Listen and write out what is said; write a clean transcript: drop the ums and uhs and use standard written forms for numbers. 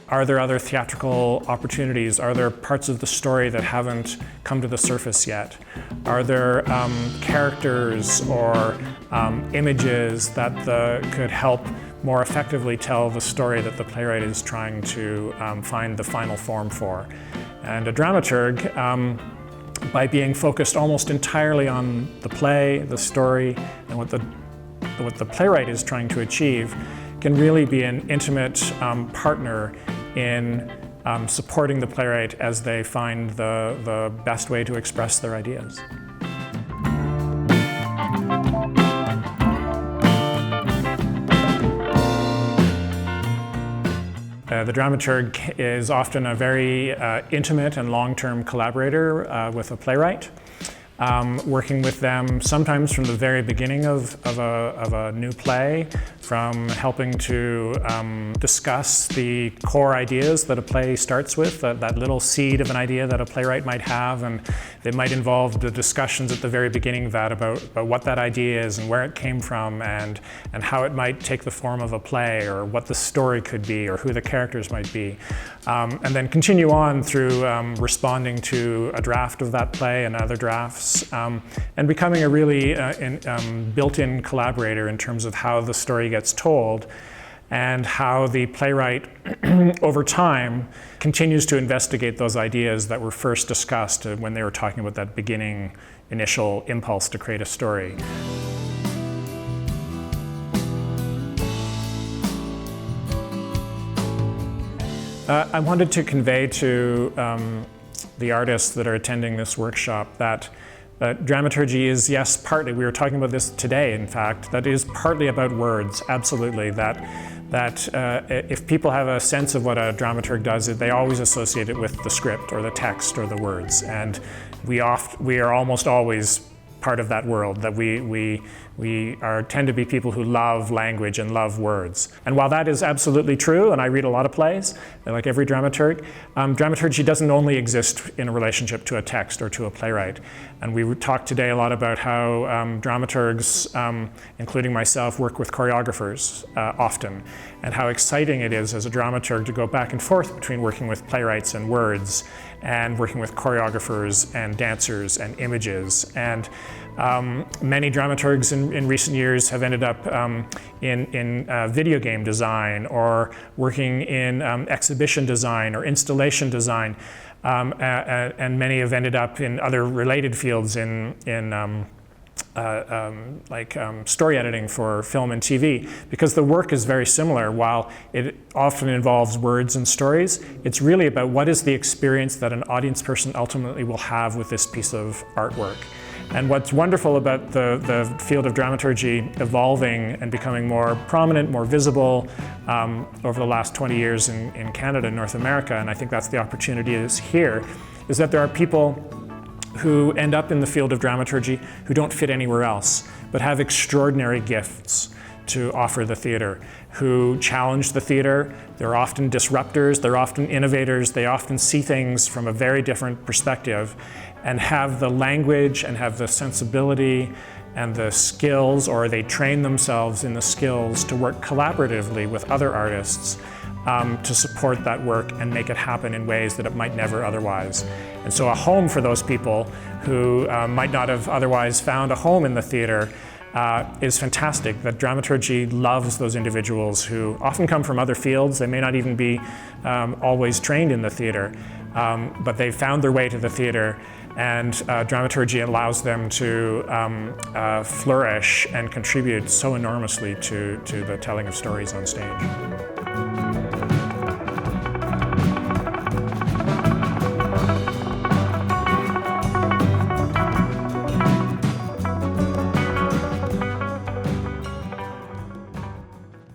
Are there other theatrical opportunities? Are there parts of the story that haven't come to the surface yet? Are there characters or images that could help more effectively tell the story that the playwright is trying to find the final form for? And a dramaturg, by being focused almost entirely on the play, the story, and what the playwright is trying to achieve, can really be an intimate partner in supporting the playwright as they find the best way to express their ideas. The dramaturg is often a very intimate and long-term collaborator with a playwright, working with them sometimes from the very beginning of a new play, from helping to discuss the core ideas that a play starts with, that little seed of an idea that a playwright might have, and they might involve the discussions at the very beginning of that about what that idea is and where it came from and how it might take the form of a play, or what the story could be, or who the characters might be. And then continue on through responding to a draft of that play and other drafts, and becoming a really built-in collaborator in terms of how the story gets told, and how the playwright over time continues to investigate those ideas that were first discussed when they were talking about that beginning initial impulse to create a story. I wanted to convey to the artists that are attending this workshop that dramaturgy is, yes, partly, we were talking about this today, in fact, that is partly about words, absolutely. That if people have a sense of what a dramaturg does, they always associate it with the script or the text or the words. And we are almost always part of that world, that we tend to be people who love language and love words. And while that is absolutely true, and I read a lot of plays, like every dramaturg, dramaturgy doesn't only exist in a relationship to a text or to a playwright. And we talked today a lot about how dramaturgs, including myself, work with choreographers often, and how exciting it is as a dramaturg to go back and forth between working with playwrights and words, and working with choreographers and dancers and images. And many dramaturgs in recent years have ended up in video game design, or working in exhibition design or installation design, and many have ended up in other related fields like story editing for film and TV, because the work is very similar. While it often involves words and stories, it's really about what is the experience that an audience person ultimately will have with this piece of artwork. And what's wonderful about the field of dramaturgy evolving and becoming more prominent, more visible over the last 20 years in Canada and North America, and I think that's the opportunity is here, is that there are people who end up in the field of dramaturgy who don't fit anywhere else, but have extraordinary gifts to offer the theater, who challenge the theater. They're often disruptors, they're often innovators, they often see things from a very different perspective, and have the language and have the sensibility and the skills, or they train themselves in the skills to work collaboratively with other artists to support that work and make it happen in ways that it might never otherwise. And so a home for those people who might not have otherwise found a home in the theater is fantastic. That dramaturgy loves those individuals who often come from other fields. They may not even be always trained in the theater, but they've found their way to the theater, and dramaturgy allows them to flourish and contribute so enormously to the telling of stories on stage.